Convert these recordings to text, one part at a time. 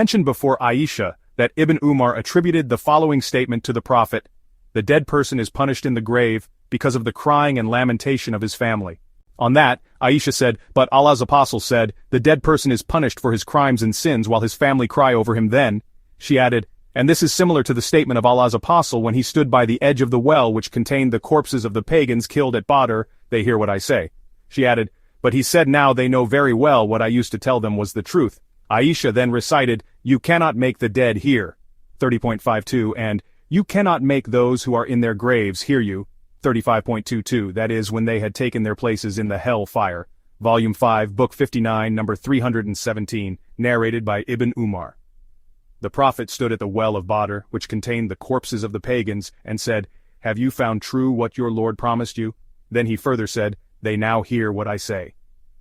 Mentioned before Aisha that Ibn Umar attributed the following statement to the Prophet: "The dead person is punished in the grave because of the crying and lamentation of his family." On that, Aisha said, "But Allah's apostle said, the dead person is punished for his crimes and sins while his family cry over him then." She added, "And this is similar to the statement of Allah's apostle when he stood by the edge of the well which contained the corpses of the pagans killed at Badr, they hear what I say." She added, "But he said now they know very well what I used to tell them was the truth." Aisha then recited, "You cannot make the dead hear," 30.52, and "You cannot make those who are in their graves hear you," 35.22, that is, when they had taken their places in the hell fire. Volume 5, Book 59, number 317, narrated by Ibn Umar. The Prophet stood at the well of Badr, which contained the corpses of the pagans, and said, "Have you found true what your Lord promised you?" Then he further said, "They now hear what I say."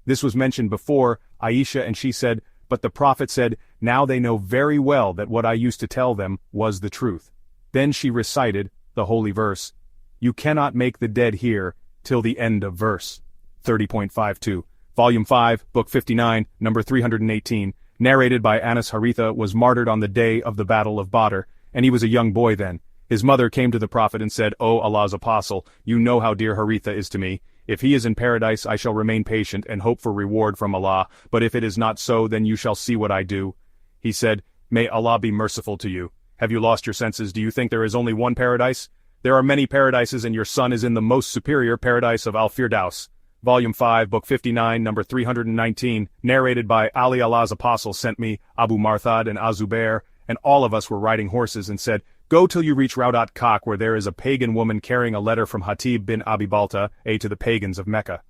This was mentioned before Aisha, and she said, "But the Prophet said, now they know very well that what I used to tell them was the truth." Then she recited the holy verse, "You cannot make the dead hear," till the end of verse. 30.52. Volume 5, Book 59, number 318, narrated by Anas. Haritha was martyred on the day of the Battle of Badr, and he was a young boy then. His mother came to the Prophet and said, "O Allah's apostle, you know how dear Haritha is to me. If he is in paradise I shall remain patient and hope for reward from Allah, but if it is not so then you shall see what I do." He said, "May Allah be merciful to you. Have you lost your senses? Do you think there is only one paradise? There are many paradises and your son is in the most superior paradise of Al-Firdaus." Volume 5, Book 59, number 319, narrated by Ali. Allah's apostle sent me, Abu Marthad and Azubair, and all of us were riding horses and said, "Go till you reach Raudat Kak where there is a pagan woman carrying a letter from Hatib bin Abi Balta, to the pagans of Mecca."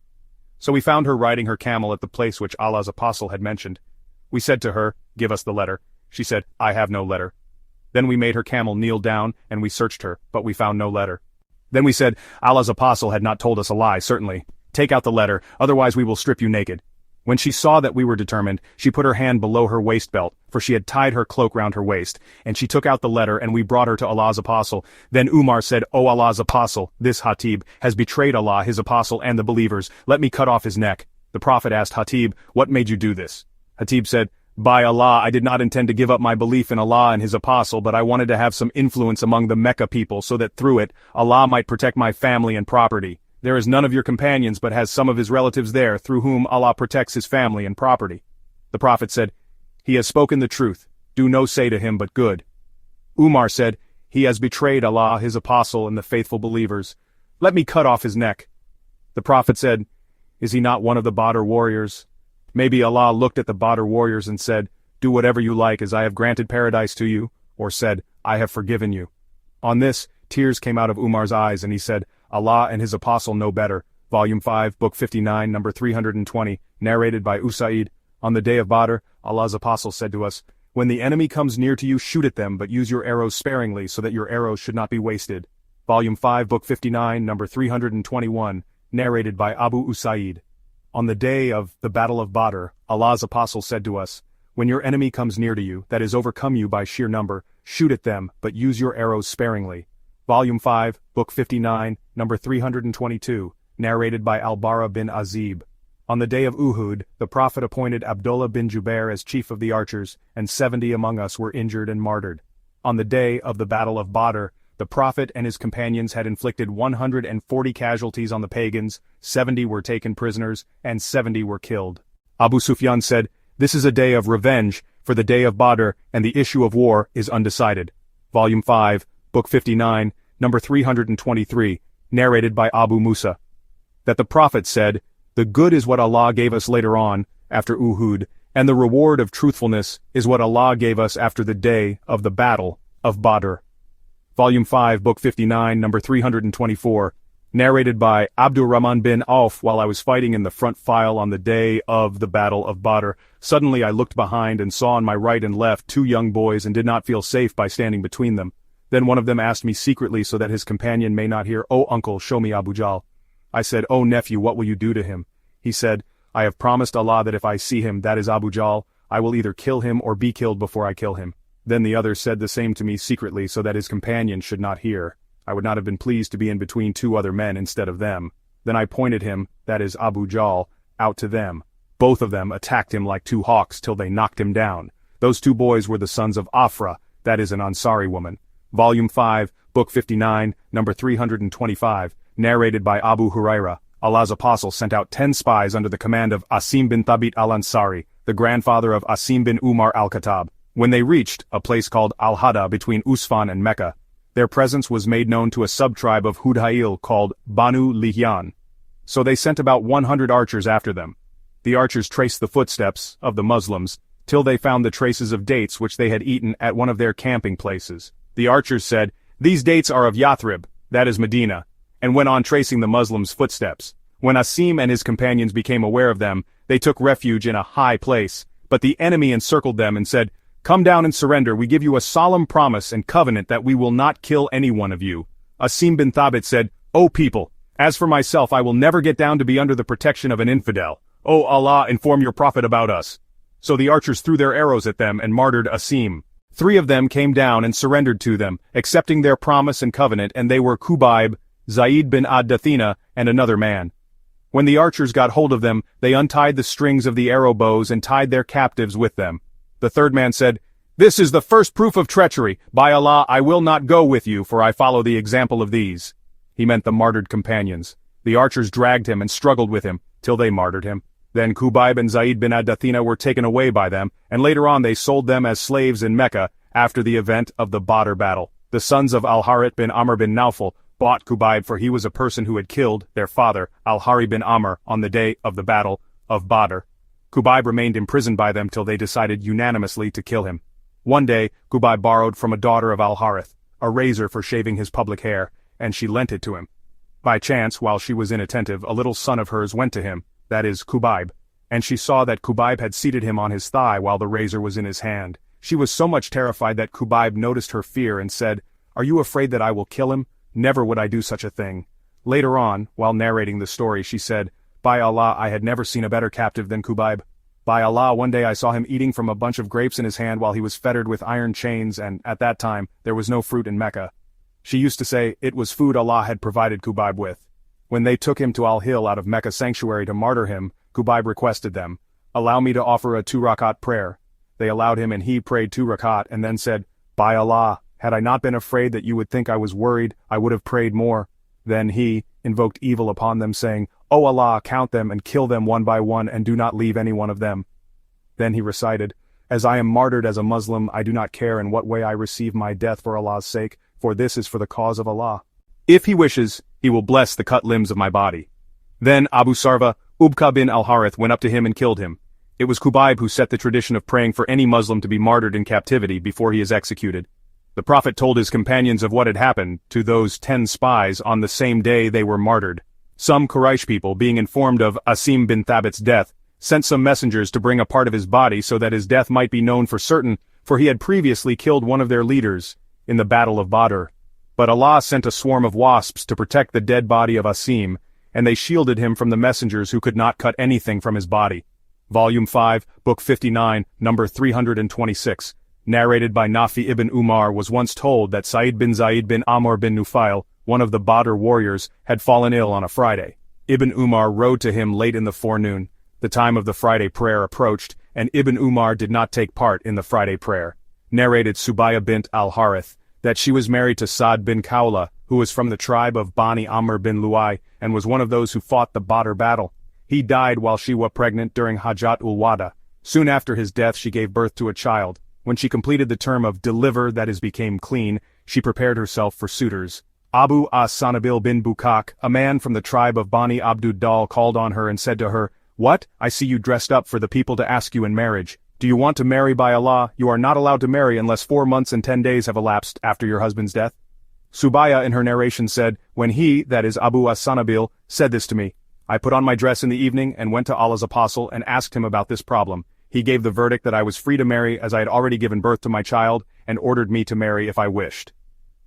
So we found her riding her camel at the place which Allah's apostle had mentioned. We said to her, "Give us the letter." She said, "I have no letter." Then we made her camel kneel down, and we searched her, but we found no letter. Then we said, "Allah's apostle had not told us a lie, certainly. Take out the letter, otherwise we will strip you naked." When she saw that we were determined, she put her hand below her waist belt, for she had tied her cloak round her waist, and she took out the letter and we brought her to Allah's apostle. Then Umar said, "O Allah's apostle, this Hatib has betrayed Allah, his apostle, and the believers. Let me cut off his neck." The Prophet asked Hatib, "What made you do this?" Hatib said, "By Allah, I did not intend to give up my belief in Allah and his apostle, but I wanted to have some influence among the Mecca people so that through it, Allah might protect my family and property. There is none of your companions but has some of his relatives there through whom Allah protects his family and property." The Prophet said, "He has spoken the truth. Do no say to him but good." Umar said, "He has betrayed Allah, his apostle, and the faithful believers. Let me cut off his neck." The Prophet said, "Is he not one of the Badr warriors? Maybe Allah looked at the Badr warriors and said, 'Do whatever you like as I have granted paradise to you,' or said, 'I have forgiven you.'" On this, tears came out of Umar's eyes and he said, "Allah and his apostle know better." Volume 5, Book 59, number 320, narrated by Usaid. On the day of Badr, Allah's apostle said to us, "When the enemy comes near to you, shoot at them, but use your arrows sparingly so that your arrows should not be wasted." Volume 5, Book 59, number 321, narrated by Abu Usaid. On the day of the Battle of Badr, Allah's apostle said to us, "When your enemy comes near to you, that is overcome you by sheer number, shoot at them, but use your arrows sparingly." Volume 5, Book 59, number 322, narrated by Al-Bara bin Azib. On the day of Uhud, the Prophet appointed Abdullah bin Jubair as chief of the archers, and 70 among us were injured and martyred. On the day of the Battle of Badr, the Prophet and his companions had inflicted 140 casualties on the pagans, 70 were taken prisoners, and 70 were killed. Abu Sufyan said, "This is a day of revenge, for the day of Badr, and the issue of war is undecided." Volume 5, Book 59, number 323, narrated by Abu Musa. That the Prophet said, "The good is what Allah gave us later on, after Uhud, and the reward of truthfulness is what Allah gave us after the day of the Battle of Badr." Volume 5, Book 59, number 324, narrated by Abdurrahman bin Auf. While I was fighting in the front file on the day of the Battle of Badr, suddenly I looked behind and saw on my right and left 2 young boys and did not feel safe by standing between them. Then one of them asked me secretly so that his companion may not hear, "Oh uncle, show me Abu Jahl." I said, "Oh nephew, what will you do to him?" He said, "I have promised Allah that if I see him, that is Abu Jahl, I will either kill him or be killed before I kill him." Then the other said the same to me secretly so that his companion should not hear. I would not have been pleased to be in between 2 other men instead of them. Then I pointed him, that is Abu Jahl, out to them. Both of them attacked him like 2 hawks till they knocked him down. Those two boys were the sons of Afra, that is an Ansari woman. Volume 5, Book 59, number 325, narrated by Abu Huraira. Allah's apostle sent out 10 spies under the command of Asim bin Thabit al-Ansari, the grandfather of Asim bin Umar al-Khattab. When they reached a place called Al-Hada between Usfan and Mecca, their presence was made known to a sub-tribe of Hudhail called Banu Lihyan. So they sent about 100 archers after them. The archers traced the footsteps of the Muslims till they found the traces of dates which they had eaten at one of their camping places. The archers said, "These dates are of Yathrib, that is Medina," and went on tracing the Muslims' footsteps. When Asim and his companions became aware of them, they took refuge in a high place, but the enemy encircled them and said, "Come down and surrender, we give you a solemn promise and covenant that we will not kill any one of you." Asim bin Thabit said, "O people, as for myself I will never get down to be under the protection of an infidel. O Allah, inform your prophet about us." So the archers threw their arrows at them and martyred Asim. 3 of them came down and surrendered to them, accepting their promise and covenant, and they were Kubayb, Zaid bin ad-Dathina, and another man. When the archers got hold of them, they untied the strings of the arrow bows and tied their captives with them. The third man said, "This is the first proof of treachery. By Allah, I will not go with you, for I follow the example of these." He meant the martyred companions. The archers dragged him and struggled with him, till they martyred him. Then Kubayb and Zaid bin ad-Dathina were taken away by them, and later on they sold them as slaves in Mecca, after the event of the Badr battle. The sons of Al-Harith bin Amr bin Nawfal bought Kubayb, for he was a person who had killed their father, Al-Hari bin Amr, on the day of the Battle of Badr. Kubayb remained imprisoned by them till they decided unanimously to kill him. One day, Kubayb borrowed from a daughter of Al-Harith a razor for shaving his public hair, and she lent it to him. By chance, while she was inattentive, a little son of hers went to him, that is, Kubayb, and she saw that Kubayb had seated him on his thigh while the razor was in his hand. She was so much terrified that Kubayb noticed her fear and said, "Are you afraid that I will kill him? Never would I do such a thing." Later on, while narrating the story, she said, "By Allah, I had never seen a better captive than Kubayb. By Allah, one day I saw him eating from a bunch of grapes in his hand while he was fettered with iron chains, and at that time, there was no fruit in Mecca." She used to say it was food Allah had provided Kubayb with. When they took him to Al-Hil out of Mecca sanctuary to martyr him, Kubayb requested them, "Allow me to offer a 2-rakat prayer." They allowed him and he prayed 2 rakat and then said, "By Allah, had I not been afraid that you would think I was worried, I would have prayed more." Then he invoked evil upon them, saying, "O Allah, count them and kill them one by one and do not leave any one of them." Then he recited, "As I am martyred as a Muslim, I do not care in what way I receive my death for Allah's sake, for this is for the cause of Allah. If he wishes, he will bless the cut limbs of my body." Then Abu Sarva, Ubqa bin al-Harith, went up to him and killed him. It was Kubayb who set the tradition of praying for any Muslim to be martyred in captivity before he is executed. The Prophet told his companions of what had happened to those 10 spies on the same day they were martyred. Some Quraysh people, being informed of Asim bin Thabit's death, sent some messengers to bring a part of his body so that his death might be known for certain, for he had previously killed one of their leaders in the Battle of Badr. But Allah sent a swarm of wasps to protect the dead body of Asim, and they shielded him from the messengers who could not cut anything from his body. Volume 5, Book 59, number 326, narrated by Nafi ibn Umar, was once told that Sa'id bin Zaid bin Amr bin Nufail, one of the Badr warriors, had fallen ill on a Friday. Ibn Umar rode to him late in the forenoon. The time of the Friday prayer approached, and Ibn Umar did not take part in the Friday prayer. Narrated Subaya bint al-Harith, that she was married to Sa'd bin Khawla, who was from the tribe of Bani Amr bin Lu'ay, and was one of those who fought the Badr battle. He died while she was pregnant during Hajjat ul-Wada. Soon after his death she gave birth to a child. When she completed the term of deliver, that is, became clean, she prepared herself for suitors. Abu as-Sanabil bin Bukak, a man from the tribe of Bani Abduddal, called on her and said to her, "What? I see you dressed up for the people to ask you in marriage. Do you want to marry? By Allah, you are not allowed to marry unless 4 months and 10 days have elapsed after your husband's death." Subaya in her narration said, "When he, that is Abu as-Sanabil, said this to me, I put on my dress in the evening and went to Allah's apostle and asked him about this problem. He gave the verdict that I was free to marry as I had already given birth to my child, and ordered me to marry if I wished."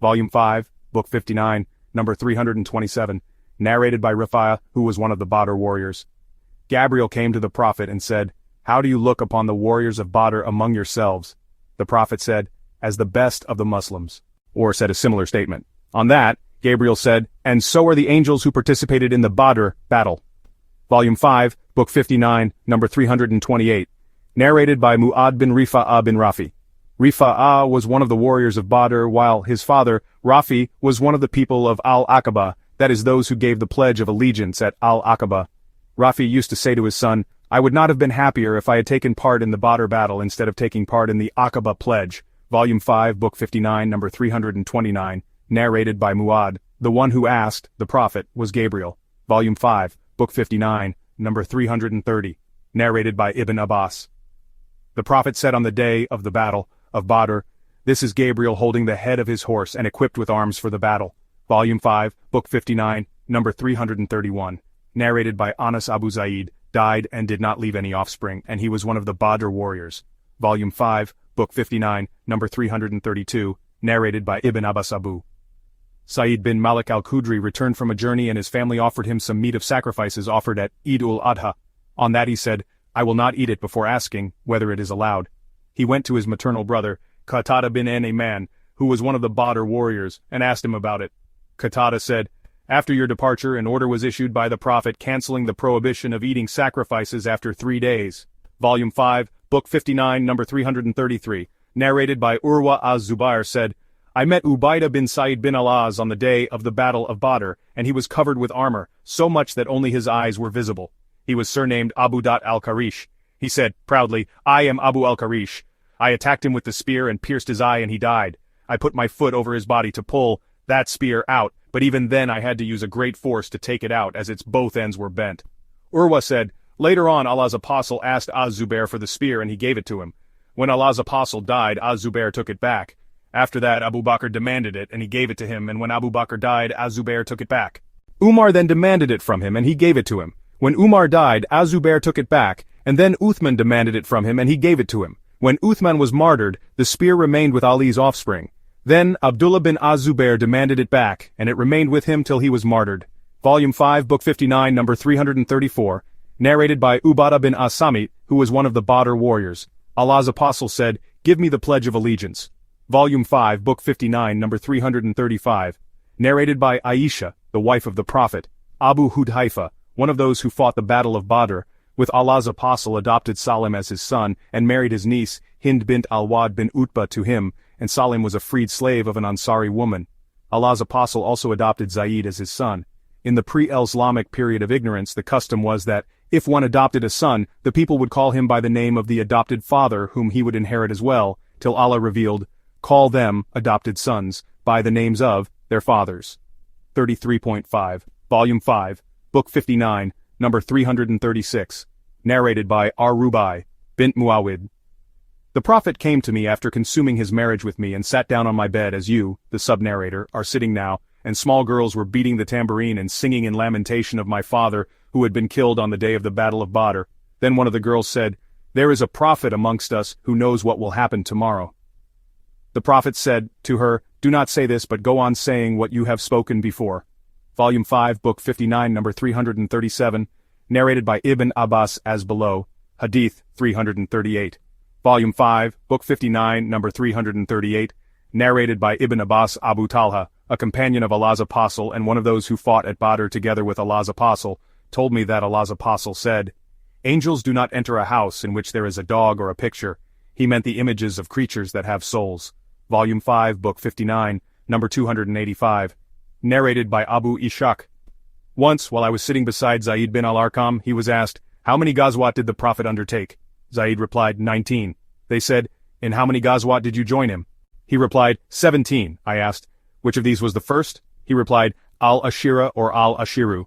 Volume 5, Book 59, number 327, narrated by Rifa'ah, who was one of the Badr warriors. Gabriel came to the Prophet and said, "How do you look upon the warriors of Badr among yourselves?" The Prophet said, "As the best of the Muslims," or said a similar statement. On that, Gabriel said, "And so are the angels who participated in the Badr battle." Volume 5, Book 59, number 328, Narrated by Mu'ad bin Rifa'ah bin Rafi. Rifa'ah was one of the warriors of Badr, while his father, Rafi, was one of the people of Al-Aqaba, that is those who gave the pledge of allegiance at Al-Aqaba. Rafi used to say to his son, "I would not have been happier if I had taken part in the Badr battle instead of taking part in the Aqaba pledge." Volume 5, Book 59, number 329, narrated by Mu'ad. The one who asked, the prophet, was Gabriel. Volume 5, Book 59, number 330, narrated by Ibn Abbas. The prophet said on the day of the Battle of Badr, "This is Gabriel holding the head of his horse and equipped with arms for the battle." Volume 5, Book 59, number 331, narrated by Anas Abu Zaid, died and did not leave any offspring, and he was one of the Badr warriors. Volume 5, Book 59, number 332, narrated by Ibn Abbas Abu. Sa'id bin Malik al-Khudri returned from a journey and his family offered him some meat of sacrifices offered at Eid ul-Adha. On that he said, "I will not eat it before asking whether it is allowed." He went to his maternal brother, Qatada bin An-Aman, who was one of the Badr warriors, and asked him about it. Qatada said, "After your departure, an order was issued by the Prophet cancelling the prohibition of eating sacrifices after 3 days." Volume 5, Book 59, number 333, narrated by Urwa az-Zubair said, "I met Ubaidah bin Sa'id bin al-Az on the day of the Battle of Badr, and he was covered with armor, so much that only his eyes were visible. He was surnamed Abu Dat al-Karish. He said, proudly, 'I am Abu al-Karish.' I attacked him with the spear and pierced his eye and he died. I put my foot over his body to pull that spear out, but even then I had to use a great force to take it out as its both ends were bent." Urwa said, "Later on Allah's apostle asked Az-Zubair for the spear and he gave it to him. When Allah's apostle died, Az-Zubair took it back. After that Abu Bakr demanded it and he gave it to him, and when Abu Bakr died, Az-Zubair took it back. Umar then demanded it from him and he gave it to him. When Umar died, Az-Zubair took it back, and then Uthman demanded it from him and he gave it to him. When Uthman was martyred, the spear remained with Ali's offspring. Then Abdullah bin Az-Zubair demanded it back, and it remained with him till he was martyred." Volume 5, Book 59, number 334, narrated by Ubadah bin as-Samit, who was one of the Badr warriors. Allah's apostle said, "Give me the pledge of allegiance." Volume 5, Book 59, number 335, narrated by Aisha, the wife of the Prophet. Abu Hudhaifa, one of those who fought the Battle of Badr, with Allah's apostle adopted Salim as his son, and married his niece, Hind bint al-Wad bin Utbah to him, and Salim was a freed slave of an Ansari woman. Allah's apostle also adopted Zayd as his son. In the pre-Islamic period of ignorance, the custom was that, if one adopted a son, the people would call him by the name of the adopted father whom he would inherit as well, till Allah revealed, "Call them, adopted sons, by the names of their fathers." 33.5, Volume 5, Book 59, number 336, narrated by Ar-Rubai, bint Muawid. "The Prophet came to me after consuming his marriage with me and sat down on my bed as you, the sub-narrator, are sitting now, and small girls were beating the tambourine and singing in lamentation of my father, who had been killed on the day of the Battle of Badr. Then one of the girls said, 'There is a prophet amongst us who knows what will happen tomorrow.' The Prophet said to her, 'Do not say this but go on saying what you have spoken before.'" Volume 5, Book 59, number 337, narrated by Ibn Abbas as below, Hadith 338. Volume 5, Book 59, number 338, narrated by Ibn Abbas Abu Talha, a companion of Allah's apostle and one of those who fought at Badr together with Allah's apostle, told me that Allah's apostle said, "Angels do not enter a house in which there is a dog or a picture." He meant the images of creatures that have souls. Volume 5, Book 59, number 285, narrated by Abu Ishaq. Once, while I was sitting beside Zayd bin al-Arqam, he was asked, "How many Ghazwat did the Prophet undertake?" Zayd replied, 19. They said, "In how many Ghazwat did you join him?" He replied, 17. I asked, "Which of these was the first?" He replied, Al-Ashira or Al-Ashiru.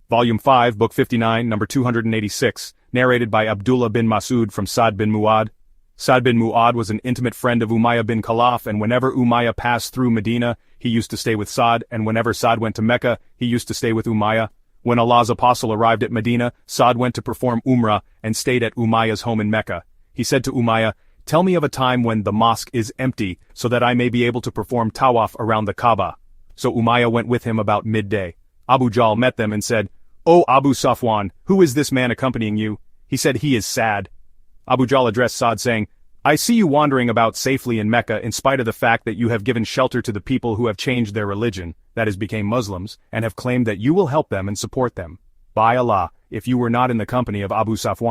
Volume 5, Book 59, number 286, narrated by Abdullah bin Mas'ud from Sa'd bin Mu'ad. Sa'd bin Mu'ad was an intimate friend of Umayyah bin Khalaf, and whenever Umayyah passed through Medina, he used to stay with Sa'd, and whenever Sa'd went to Mecca, he used to stay with Umayyah. When Allah's apostle arrived at Medina, Sa'd went to perform Umrah and stayed at Umayyah's home in Mecca. He said to Umayyah, "Tell me of a time when the mosque is empty, so that I may be able to perform tawaf around the Kaaba." So Umayyah went with him about midday. Abu Jahl met them and said, "O Abu Safwan, who is this man accompanying you?" He said, "He is Sa'd." Abu Jahl addressed Sa'd saying, "I see you wandering about safely in Mecca in spite of the fact that you have given shelter to the people who have changed their religion, that is became Muslims, and have claimed that you will help them and support them. By Allah, if you were not in the company of Abu Safwan,